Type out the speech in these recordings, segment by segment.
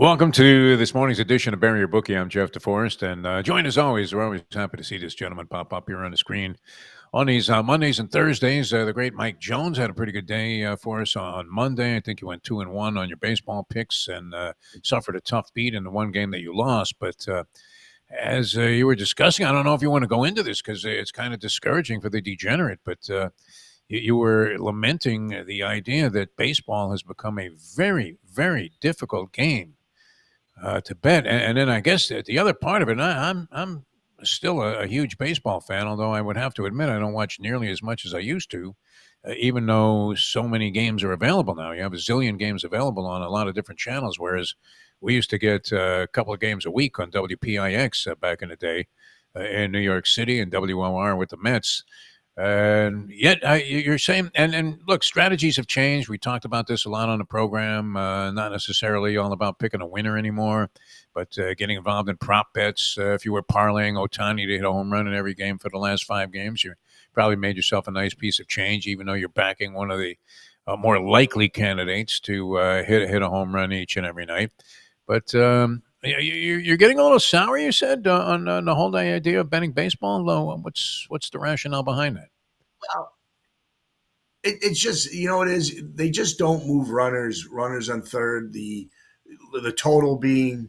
Welcome to this morning's edition of Bury Your Bookie. I'm Jeff DeForest, and joined as always. We're always happy to see this gentleman pop up here on the screen on these Mondays and Thursdays. The great Mike Jones had a pretty good day for us on Monday. I think you went 2-1 on your baseball picks and suffered a tough beat in the one game that you lost. But as you were discussing, I don't know if you want to go into this because it's kind of discouraging for the degenerate, but you were lamenting the idea that baseball has become a very, very difficult game to bet. And then I guess the other part of it, I'm still a huge baseball fan, although I would have to admit I don't watch nearly as much as I used to, even though so many games are available now. You have a zillion games available on a lot of different channels, whereas we used to get a couple of games a week on WPIX back in the day in New York City and WOR with the Mets. And yet, you're saying, and look, strategies have changed. We talked about this a lot on the program. Not necessarily all about picking a winner anymore, but getting involved in prop bets. If you were parlaying Ohtani to hit a home run in every game for the last 5 games, you probably made yourself a nice piece of change, even though you're backing one of the more likely candidates to hit a home run each and every night. But you're getting a little sour, you said, on the whole idea of betting baseball. What's the rationale behind that? Well, it's just it is. They just don't move runners on third. The total being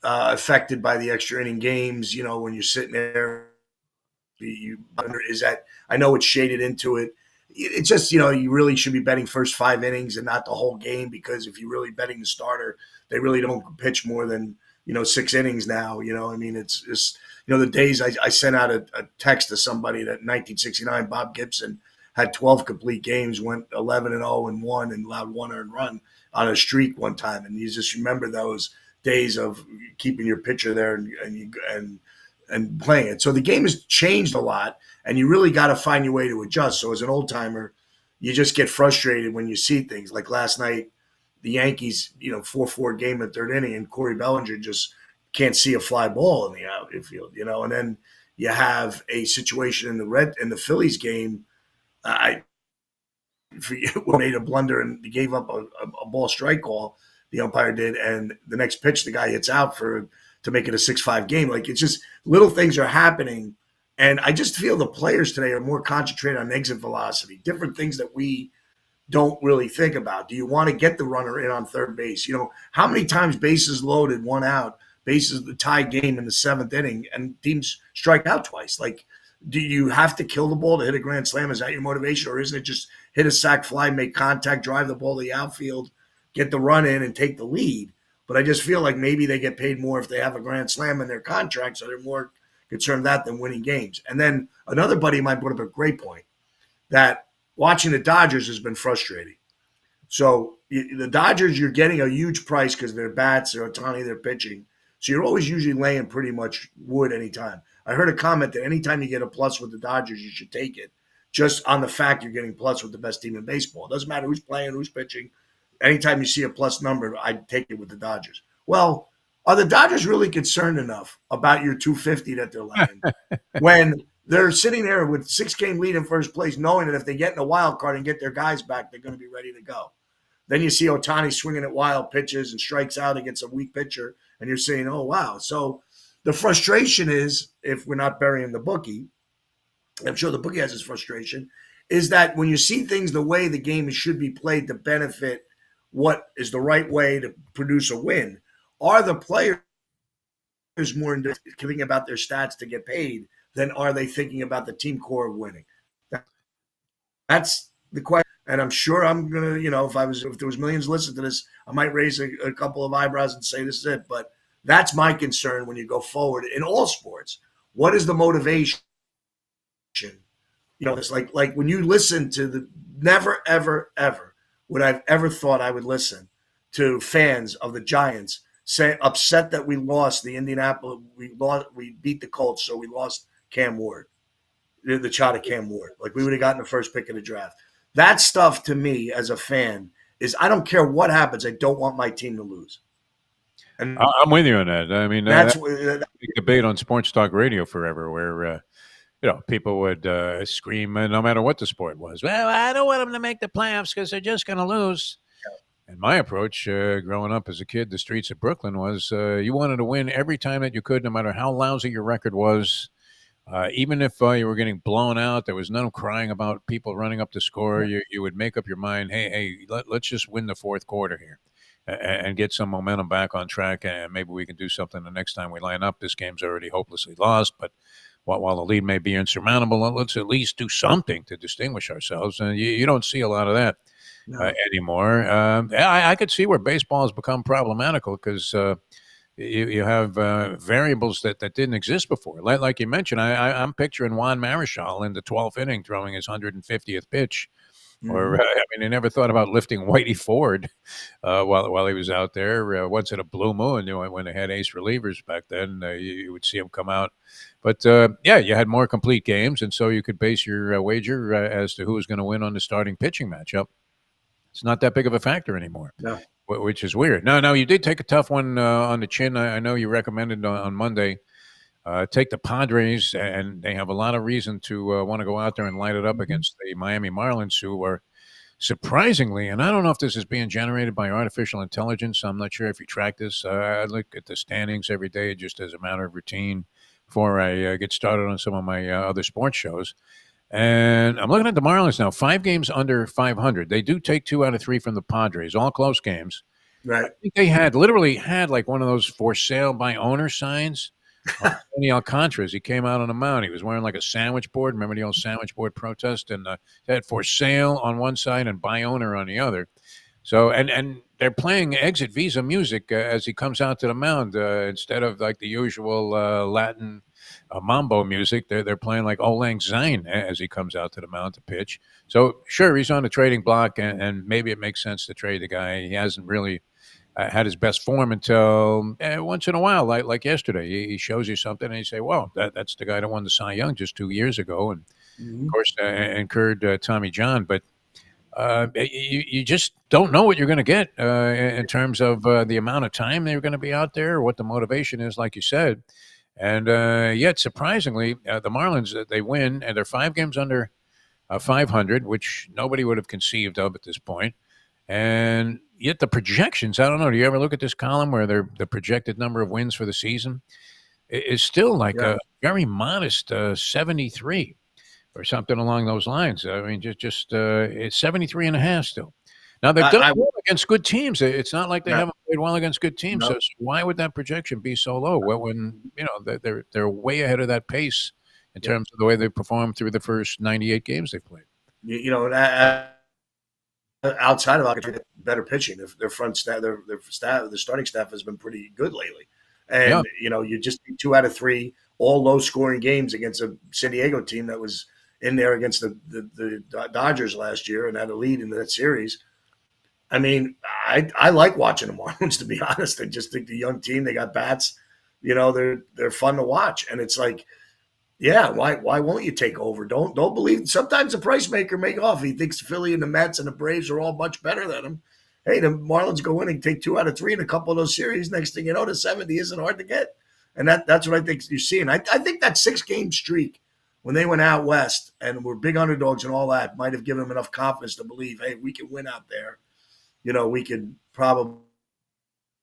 affected by the extra inning games. When you're sitting there, you is that I know it's shaded into it. It's just you really should be betting first 5 innings and not the whole game, because if you're really betting the starter, they really don't pitch more than 6 innings now. I mean, it's just the days I sent out a text to somebody that in 1969 Bob Gibson had 12 complete games, went 11-0 and won, and allowed one earned run on a streak one time. And you just remember those days of keeping your pitcher there and playing it. So the game has changed a lot, and you really got to find your way to adjust. So as an old timer, you just get frustrated when you see things like last night. The Yankees, 4-4 game in third inning, and Corey Bellinger just can't see a fly ball in the outfield, and then you have a situation in the Phillies game. I made a blunder and gave up a ball strike call. The umpire did, and the next pitch the guy hits out to make it a 6-5 game. Like, it's just little things are happening, and I just feel the players today are more concentrated on exit velocity, different things that we don't really think about. Do you want to get the runner in on third base? How many times bases loaded, 1 out, bases the tie game in the 7th inning, and teams strike out twice? Like, do you have to kill the ball to hit a grand slam? Is that your motivation? Or isn't it just hit a sac fly, make contact, drive the ball to the outfield, get the run in, and take the lead? But I just feel like maybe they get paid more if they have a grand slam in their contract, so they're more concerned with that than winning games. And then another buddy of mine brought up a great point, that watching the Dodgers has been frustrating. So the Dodgers, you're getting a huge price because their bats, their Ohtani, their pitching. So you're always usually laying pretty much wood anytime. I heard a comment that anytime you get a plus with the Dodgers, you should take it, just on the fact you're getting plus with the best team in baseball. It doesn't matter who's playing, who's pitching. Anytime you see a plus number, I'd take it with the Dodgers. Well, are the Dodgers really concerned enough about your 250 that they're laying when they're sitting there with 6-game lead in first place, knowing that if they get in a wild card and get their guys back, they're going to be ready to go? Then you see Ohtani swinging at wild pitches and strikes out against a weak pitcher, and you're saying, oh, wow. So the frustration is, if we're not burying the bookie, I'm sure the bookie has his frustration, is that when you see things the way the game should be played to benefit what is the right way to produce a win, are the players more thinking about their stats to get paid than are they thinking about the team core of winning? That's the question. And I'm sure I'm gonna, if there was millions listening to this, I might raise a couple of eyebrows and say this is it. But that's my concern when you go forward in all sports. What is the motivation? It's like when you listen to never, ever, ever would I've ever thought I would listen to fans of the Giants say upset that we lost the Indianapolis, we beat the Colts, so we lost Cam Ward, the shot at Cam Ward. Like, we would have gotten the first pick of the draft. That stuff, to me as a fan, is I don't care what happens. I don't want my team to lose. And I'm with you on that. I mean, that's a big debate on sports talk radio forever, where people would scream, no matter what the sport was. Well, I don't want them to make the playoffs because they're just going to lose. And my approach growing up as a kid, the streets of Brooklyn was you wanted to win every time that you could, no matter how lousy your record was. Even if you were getting blown out, there was no crying about people running up to score. You would make up your mind, hey, let's just win the fourth quarter here and get some momentum back on track, and maybe we can do something the next time we line up. This game's already hopelessly lost, but while the lead may be insurmountable, let's at least do something to distinguish ourselves. And you don't see a lot of that No. anymore. I could see where baseball has become problematical because you have variables that didn't exist before. Like you mentioned, I'm picturing Juan Marichal in the 12th inning throwing his 150th pitch. Or, Mhm. I mean, they never thought about lifting Whitey Ford while he was out there. Once in a blue moon, when they had ace relievers back then, you would see him come out. But yeah, you had more complete games, and so you could base your wager as to who was going to win on the starting pitching matchup. It's not that big of a factor anymore, No. which is weird. No, you did take a tough one on the chin. I know you recommended on Monday. Take the Padres, and they have a lot of reason to want to go out there and light it up Mhm. against the Miami Marlins, who are surprisingly, and I don't know if this is being generated by artificial intelligence. I'm not sure if you track this. I look at the standings every day just as a matter of routine before I get started on some of my other sports shows. And I'm looking at the Marlins now, 5 games under 500. They do take 2 out of 3 from the Padres, all close games. I Right. think they literally had like one of those for sale by owner signs on Tony Alcantara. He came out on the mound. He was wearing like a sandwich board. Remember the old sandwich board protest? And they had for sale on one side and by owner on the other. So and they're playing exit visa music as he comes out to the mound instead of like the usual Latin mambo music. They're playing like Old Lang Syne as he comes out to the mound to pitch. So sure, he's on the trading block, and maybe it makes sense to trade the guy. He hasn't really had his best form until once in a while, like yesterday. He shows you something, and you say, "Well, that's the guy that won the Cy Young just 2 years ago," and of Mhm. course incurred Tommy John. But you just don't know what you're going to get in terms of the amount of time they're going to be out there, or what the motivation is, like you said. And yet, surprisingly, the Marlins they win, and they're 5 games under 500, which nobody would have conceived of at this point. And yet the projections, I don't know. Do you ever look at this column where the projected number of wins for the season is still like Yeah. a very modest 73 or something along those lines. I mean, just it's 73 and a half still. Now they've done I well against good teams. It's not like they yeah. haven't played well against good teams. So, No. so why would that projection be so low? Well, when they're way ahead of that pace in Yeah. terms of the way they performed through the first 98 games they've played. You know, outside of better pitching, their front staff, their staff, the starting staff has been pretty good lately. Yeah, And you know, you just 2 out of 3, all low scoring games against a San Diego team that was in there against the Dodgers last year and had a lead in that series. I mean, I like watching the Marlins, to be honest. I just think the young team, they got bats. You know, they're fun to watch, and it's like, yeah, why won't you take over? Don't believe. Sometimes the price maker make off. He thinks Philly and the Mets and the Braves are all much better than him. Hey, the Marlins go in and take 2 out of 3 in a couple of those series. Next thing you know, the 70 isn't hard to get, and that's what I think you're seeing. I think that 6 game streak when they went out west and were big underdogs and all that might have given them enough confidence to believe, hey, we can win out there. You know, we could probably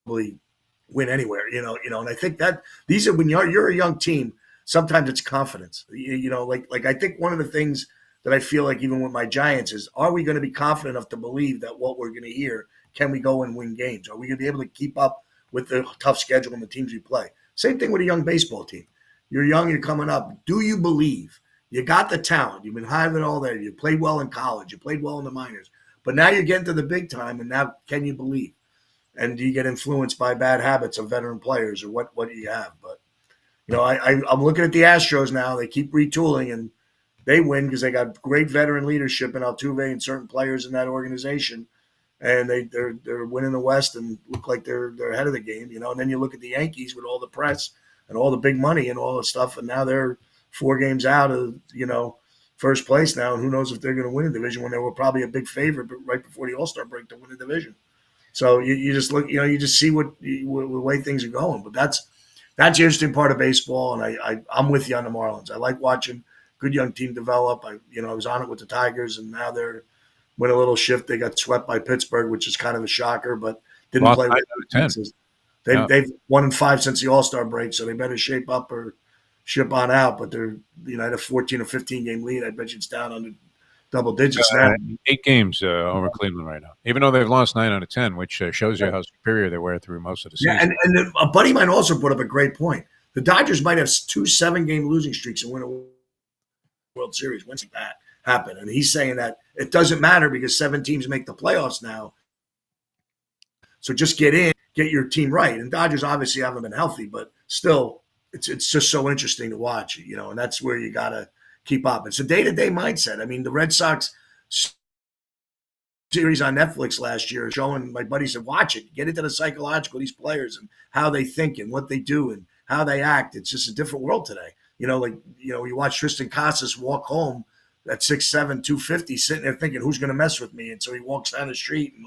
win anywhere. And I think that these are when you're a young team. Sometimes it's confidence. Like I think one of the things that I feel like even with my Giants is, are we going to be confident enough to believe that what we're going to hear, can we go and win games? Are we going to be able to keep up with the tough schedule and the teams we play? Same thing with a young baseball team. You're young, you're coming up. Do you believe you got the talent? You've been having it all there. You played well in college. You played well in the minors. But now you're getting to the big time, and now can you believe? And do you get influenced by bad habits of veteran players, or what do you have? But I'm looking at the Astros now. They keep retooling, and they win because they got great veteran leadership in Altuve and certain players in that organization, and they're winning the West and look like they're ahead of the game. And then you look at the Yankees with all the press and all the big money and all the stuff, and now they're 4 games out of first place now, and who knows if they're going to win a division when they were probably a big favorite, but right before the All-Star break to win the division. So you just look, you just see what the way things are going. But that's the interesting part of baseball, and I'm with you on the Marlins. I like watching good young team develop. I was on it with the Tigers, and now went a little shift. They got swept by Pittsburgh, which is kind of a shocker, but didn't Lost play 9 out of 10. defenses. Yeah. They've 1-5 since the All Star break, so they better shape up or ship on out. But they're had a 14 or 15 game lead. I bet you it's down under double digits now. 8 games over Cleveland right now, even though they've lost 9 out of 10, which shows you how superior they were through most of the Yeah, season. and a buddy of mine also brought up a great point. The Dodgers might have 2 7-game losing streaks and win a World Series. When's that happen? And he's saying that it doesn't matter because 7 teams make the playoffs now. So just get in, get your team right. And Dodgers obviously haven't been healthy, but still, it's just so interesting to watch, and that's where you got to keep up. It's a day-to-day mindset. I mean, the Red Sox series on Netflix last year showing my buddies said, watch it, get into the psychological of these players and how they think and what they do and how they act. It's just a different world today. You watch Tristan Casas walk home at 6'7", 250, sitting there thinking, who's going to mess with me? And so he walks down the street and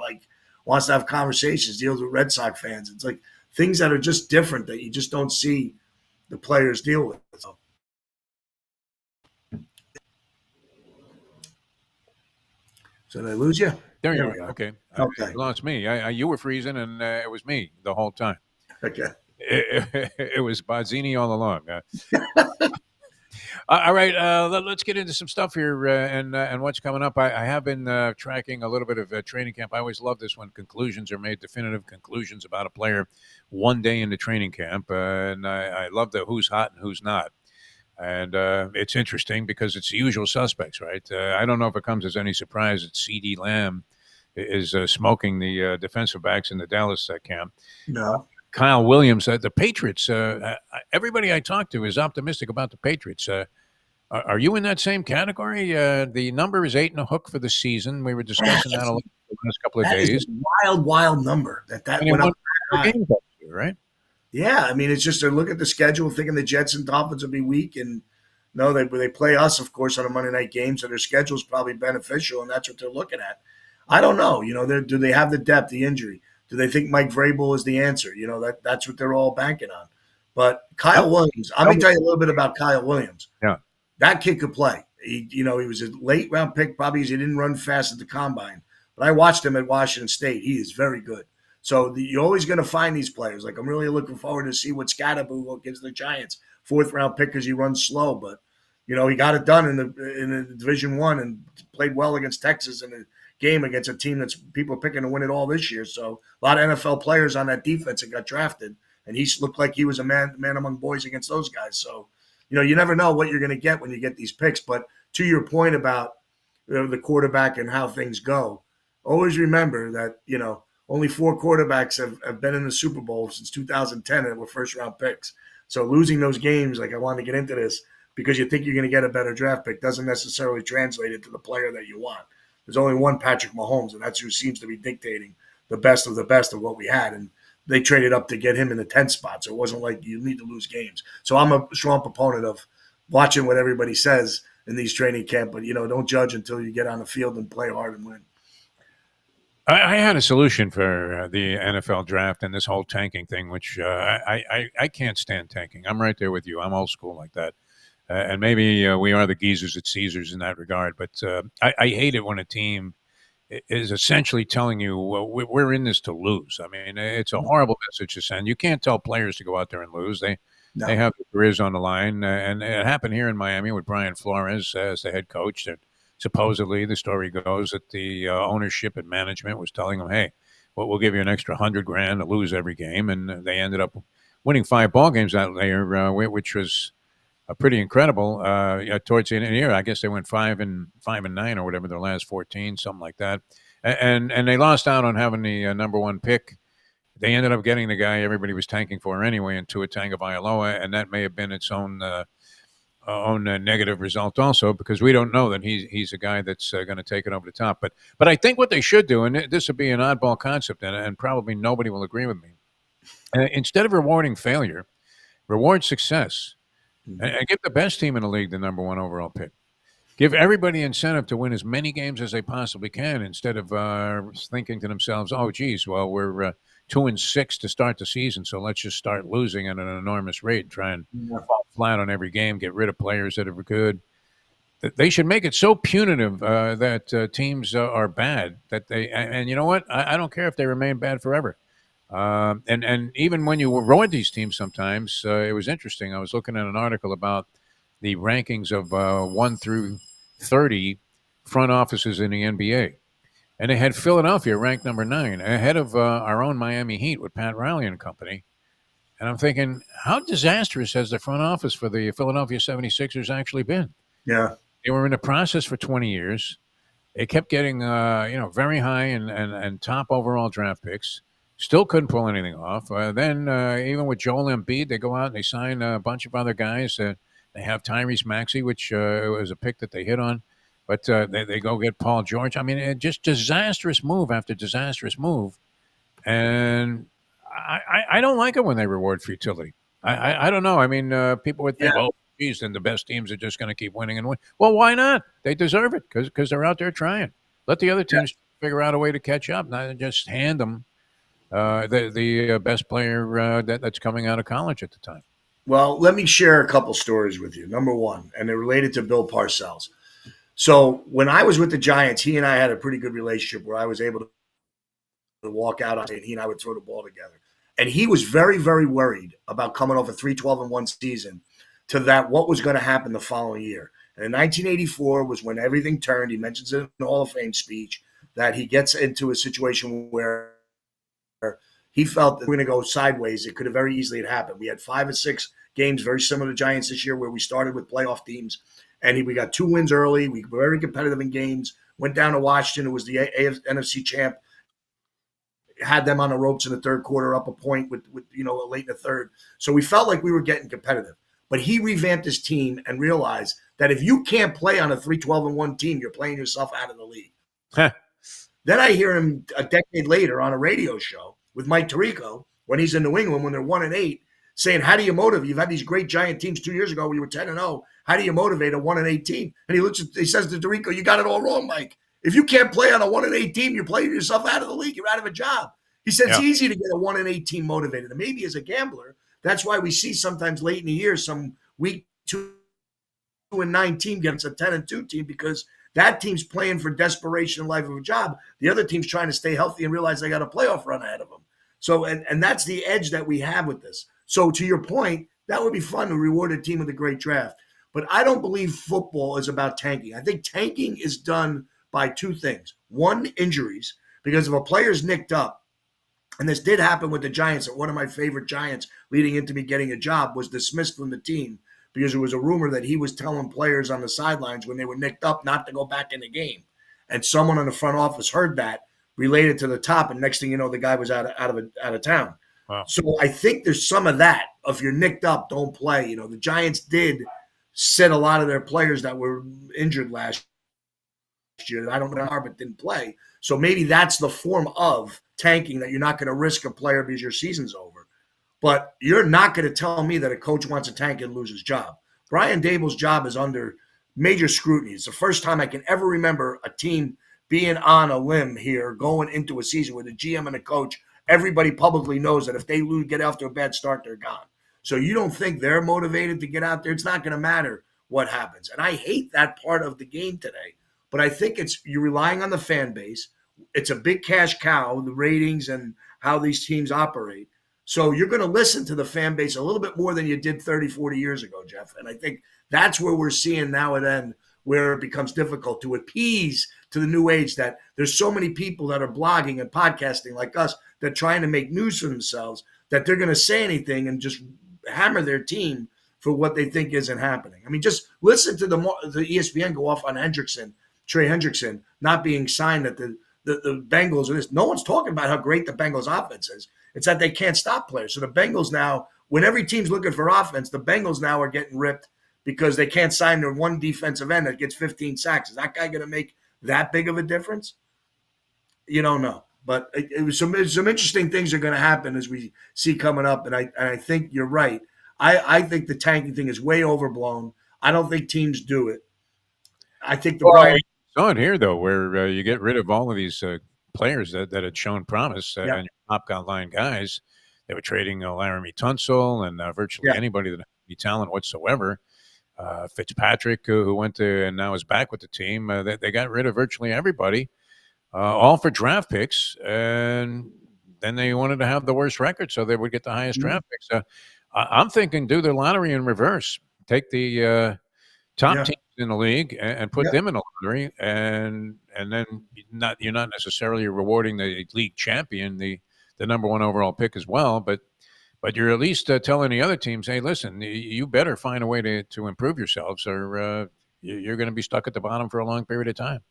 wants to have conversations, deals with Red Sox fans. It's like things that are just different that you just don't see the players deal with. So did I lose you? There you are. Okay. Okay. You lost me. You were freezing, and it was me the whole time. Okay. It was Bozzini all along. All right, let's get into some stuff here and what's coming up. I have been tracking a little bit of training camp. I always love this when conclusions are made, definitive conclusions about a player one day into training camp, and I love the who's hot and who's not. And it's interesting because it's the usual suspects, right? I don't know if it comes as any surprise that C.D. Lamb is smoking the defensive backs in the Dallas camp. No. Kyle Williams, the Patriots, everybody I talk to is optimistic about the Patriots. Are you in that same category? The number is 8 and a hook for the season. We were discussing that a lot the last couple of days. Is a wild number that went up. Games year, right? Yeah, I mean, it's just they're looking at the schedule, thinking the Jets and Dolphins will be weak, and no, they play us, of course, on a Monday night game, so their schedule is probably beneficial, and that's what they're looking at. I don't know. Do they have the depth, the injury? Do they think Mike Vrabel is the answer? That's what they're all banking on. But Kyle Williams, I'm going to tell you a little bit about Kyle Williams. Yeah. That kid could play. He was a late round pick, probably because he didn't run fast at the combine. But I watched him at Washington State. He is very good. So you're always going to find these players. Like I'm really looking forward to see what Scadaboo gives the Giants. 4th round pick because he runs slow, but he got it done in the Division I and played well against Texas in a game against a team that's people are picking to win it all this year. So a lot of NFL players on that defense that got drafted, and he looked like he was a man among boys against those guys. So you never know what you're going to get when you get these picks. But to your point about the quarterback and how things go, always remember that only 4 quarterbacks have been in the Super Bowl since 2010 and were first-round picks. So losing those games, like I wanted to get into this, because you think you're going to get a better draft pick doesn't necessarily translate into the player that you want. There's only one Patrick Mahomes, and that's who seems to be dictating the best of what we had. And they traded up to get him in the 10th spot, so it wasn't like you need to lose games. So I'm a strong proponent of watching what everybody says in these training camp, but, don't judge until you get on the field and play hard and win. I had a solution for the NFL draft and this whole tanking thing, which I can't stand tanking. I'm right there with you. I'm old school like that. And maybe we are the geezers at Caesars in that regard. But I hate it when a team is essentially telling you, well, we're in this to lose. I mean, it's a horrible message to send. You can't tell players to go out there and lose. They have their careers on the line. And it happened here in Miami with Brian Flores as the head coach. And supposedly, the story goes that the ownership and management was telling them, hey, we'll give you an extra $100,000 to lose every game. And they ended up winning 5 ball games that year, which was pretty incredible. Towards the end of the year, I guess they went 5-9 or whatever, their last 14, something like that. And they lost out on having the number 1 pick. They ended up getting the guy everybody was tanking for anyway, in Tua Tagovailoa, and that may have been its own negative result also, because we don't know that he's a guy that's going to take it over the top. But I think what they should do, and this would be an oddball concept, and probably nobody will agree with me, instead of rewarding failure, reward success. And give the best team in the league the number 1 overall pick. Give everybody incentive to win as many games as they possibly can, instead of thinking to themselves, oh, geez, well, we're 2-6 to start the season, so let's just start losing at an enormous rate, try and fall flat on every game, get rid of players that are good. They should make it so punitive that teams are bad that and you know what? I don't care if they remain bad forever. And even when you avoid these teams, sometimes it was interesting. I was looking at an article about the rankings of 1 through 30 front offices in the NBA, and they had Philadelphia ranked number 9, ahead of our own Miami Heat with Pat Riley and company. And I'm thinking, how disastrous has the front office for the Philadelphia 76ers actually been? Yeah. They were in the process for 20 years. They kept getting, very high and top overall draft picks. Still couldn't pull anything off. Then, even with Joel Embiid, they go out and they sign a bunch of other guys. They have Tyrese Maxey, which was a pick that they hit on. But they go get Paul George. I mean, just disastrous move after disastrous move. And I don't like it when they reward futility. I don't know. I mean, people would think, Yeah. oh, geez, then the best teams are just going to keep winning and win. Well, why not? They deserve it because they're out there trying. Let the other teams figure out a way to catch up, not just hand them the best player that's coming out of college at the time. Well, let me share a couple stories with you. Number one, and they're related to Bill Parcells. So when I was with the Giants, he and I had a pretty good relationship where I was able to walk out on it, and he and I would throw the ball together. And he was very, very worried about coming off a 3-12-1 season to that what was going to happen the following year. And in 1984 was when everything turned. He mentions it in the Hall of Fame speech that he gets into a situation where he felt that we're going to go sideways. It could have very easily happened. We had 5 or 6 games very similar to Giants this year where we started with playoff teams, and we got 2 wins early. We were very competitive in games. Went down to Washington, who was the NFC champ, had them on the ropes in the third quarter, up a point with late in the third. So we felt like we were getting competitive. But he revamped his team and realized that if you can't play on a 3-12-1 team, you're playing yourself out of the league. Then I hear him a decade later on a radio show with Mike Tirico when he's in New England when they're 1-8, saying, "How do you motivate? You've had these great Giant teams 2 years ago where you were 10-0. How do you motivate a 1-8 team?" And he says to Tirico, "You got it all wrong, Mike. If you can't play on a 1-8 team, you're playing yourself out of the league. You're out of a job." He said it's easy to get a 1-8 team motivated. And maybe as a gambler, that's why we see sometimes late in the year some week 2-9 team gets a 10-2 team, because that team's playing for desperation in life of a job. The other team's trying to stay healthy and realize they got a playoff run ahead of them. So, and that's the edge that we have with this. So to your point, that would be fun to reward a team with a great draft. But I don't believe football is about tanking. I think tanking is done by 2 things. One, injuries, because if a player's nicked up, and this did happen with the Giants, and one of my favorite Giants leading into me getting a job was dismissed from the team because there was a rumor that he was telling players on the sidelines when they were nicked up not to go back in the game. And someone in the front office heard that, related to the top, and next thing you know, the guy was out of town. Wow. So I think there's some of that. If you're nicked up, don't play. The Giants did sit a lot of their players that were injured last year that I don't know how, but didn't play. So maybe that's the form of tanking, that you're not going to risk a player because your season's over. But you're not going to tell me that a coach wants to tank and lose his job. Brian Dable's job is under major scrutiny. It's the first time I can ever remember a team being on a limb here going into a season with a GM and a coach. Everybody publicly knows that if they get off to a bad start, they're gone. So you don't think they're motivated to get out there? It's not going to matter what happens. And I hate that part of the game today. But I think you're relying on the fan base. It's a big cash cow, the ratings and how these teams operate. So you're going to listen to the fan base a little bit more than you did 30, 40 years ago, Jeff. And I think that's where we're seeing now and then where it becomes difficult to appease to the new age, that there's so many people that are blogging and podcasting like us that are trying to make news for themselves, that they're going to say anything and just hammer their team for what they think isn't happening. I mean, just listen to the ESPN go off on Trey Hendrickson not being signed, that the Bengals are this. No one's talking about how great the Bengals offense is. It's that they can't stop players. So the Bengals now, when every team's looking for offense, the Bengals now are getting ripped because they can't sign their one defensive end that gets 15 sacks. Is that guy going to make that big of a difference? You don't know. But it was some interesting things are going to happen as we see coming up. And I think you're right. I think the tanking thing is way overblown. I don't think teams do it. I think Well, saw it here though, where you get rid of all of these players that had shown promise and your top line guys. They were trading Laramie Tunsil and virtually anybody that had any talent whatsoever. Fitzpatrick, who went to and now is back with the team. They got rid of virtually everybody, all for draft picks, and then they wanted to have the worst record so they would get the highest Mhm. draft picks. I'm thinking do the lottery in reverse. Take the top Yeah. teams in the league and put Yeah. them in the lottery, and then you're not necessarily rewarding the league champion, the number one overall pick as well, but you're at least telling the other teams, hey, listen, you better find a way to improve yourselves, or you're going to be stuck at the bottom for a long period of time.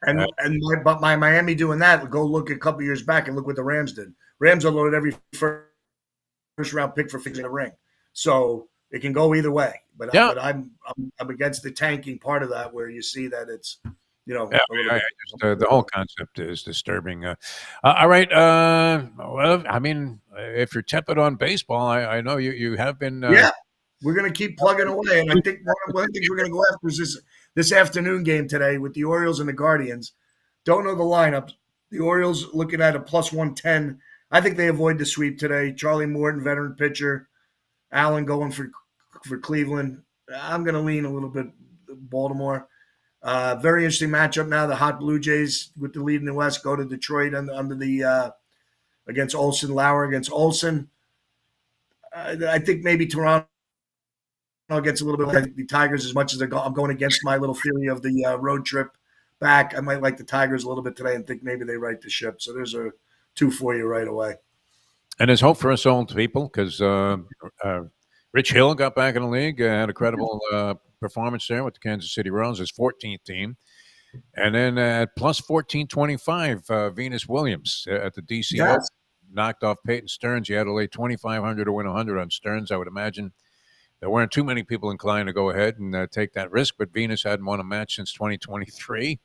But my Miami doing that, go look a couple years back and look what the Rams did. Rams unloaded every first round pick for fixing the ring. So it can go either way. Yeah, I'm against the tanking part of that, where you see that it's yeah, a little I bit. just the whole concept is disturbing. All right, well, I mean, if you're tepid on baseball, I know you have been. Yeah, we're gonna keep plugging away, and I think one of the things we're gonna go after is this afternoon game today with the Orioles and the Guardians. Don't know the lineup. The Orioles looking at a plus 110. I think they avoid the sweep today. Charlie Morton, veteran pitcher. Allen going for Cleveland. I'm going to lean a little bit Baltimore. Very interesting matchup now. The hot Blue Jays with the lead in the West go to Detroit under the against Olsen. Lauer against Olsen. I think maybe Toronto gets a little bit like the Tigers as much as I'm going against my little theory of the road trip back. I might like the Tigers a little bit today and think maybe they right the ship. So there's a two for you right away. And there's hope for us old people because Rich Hill got back in the league, had a credible performance there with the Kansas City Royals, his 14th team. And then at plus 1425, Venus Williams at the DCO Yes. knocked off Peyton Stearns. You had to lay 2,500 to win 100 on Stearns. I would imagine there weren't too many people inclined to go ahead and take that risk, but Venus hadn't won a match since 2023.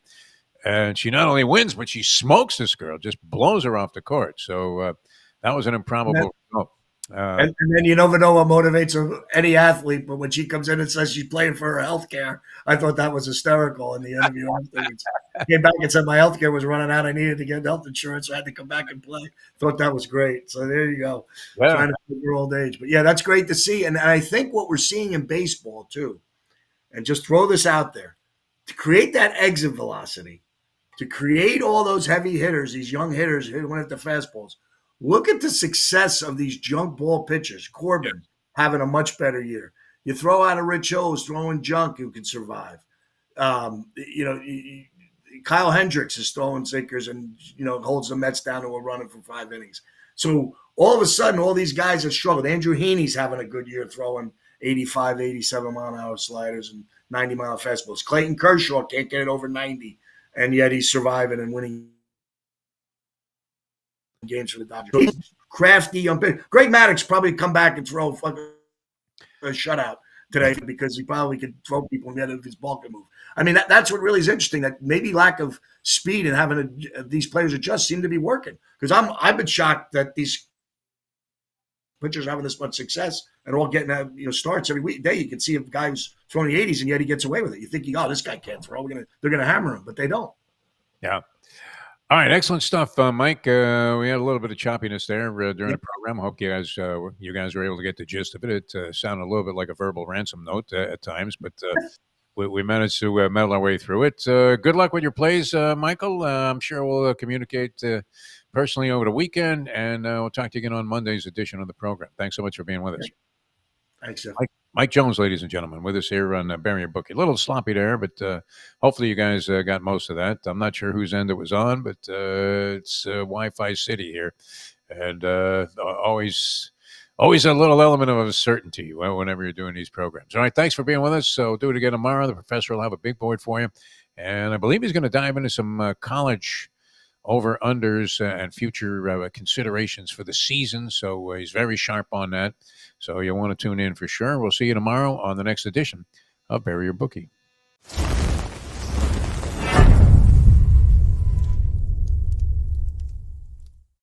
And she not only wins, but she smokes this girl, just blows her off the court. So that was an improbable result. And then you never know what motivates any athlete, but when she comes in and says she's playing for her health care, I thought that was hysterical in the interview afterwards. Came back and said my health care was running out. I needed to get health insurance, so I had to come back and play. Thought that was great. So there you go. Yeah. Trying to fit your old age. But yeah, that's great to see. And I think what we're seeing in baseball too, and just throw this out there, to create that exit velocity, to create all those heavy hitters, these young hitters hitting at the fastballs. Look at the success of these junk ball pitchers. Corbin having a much better year. You throw out a Rich Hill who's throwing junk who can survive. Kyle Hendricks is throwing sinkers and holds the Mets down to a run for 5 innings. So all of a sudden, all these guys have struggled. Andrew Heaney's having a good year throwing 85, 87 mile an hour sliders and 90 mile fastballs. Clayton Kershaw can't get it over 90, and yet he's surviving and winning games for the Dodgers. Crafty young pitcher. Greg Maddux probably come back and throw a shutout today because he probably could throw people and get his ball can move. I mean, that's what really is interesting. That maybe lack of speed and having these players adjust seem to be working. Because I've been shocked that these pitchers are having this much success and all getting starts every day. You can see a guy who's throwing the 80s and yet he gets away with it. You think, this guy can't throw. They're gonna hammer him, but they don't. Yeah. All right, excellent stuff, Mike. We had a little bit of choppiness there during the program. I hope you guys were able to get the gist of it. It sounded a little bit like a verbal ransom note at times, but we managed to meddle our way through it. Good luck with your plays, Michael. I'm sure we'll communicate personally over the weekend, and we'll talk to you again on Monday's edition of the program. Thanks so much for being with us. Thanks, Jeff. Mike Jones, ladies and gentlemen, with us here on Bury Your Bookie. A little sloppy there, but hopefully you guys got most of that. I'm not sure whose end it was on, but it's Wi-Fi City here. And always a little element of uncertainty whenever you're doing these programs. All right, thanks for being with us. So do it again tomorrow. The professor will have a big board for you. And I believe he's going to dive into some college over-unders and future considerations for the season. So he's very sharp on that. So you'll want to tune in for sure. We'll see you tomorrow on the next edition of Bury Your Bookie.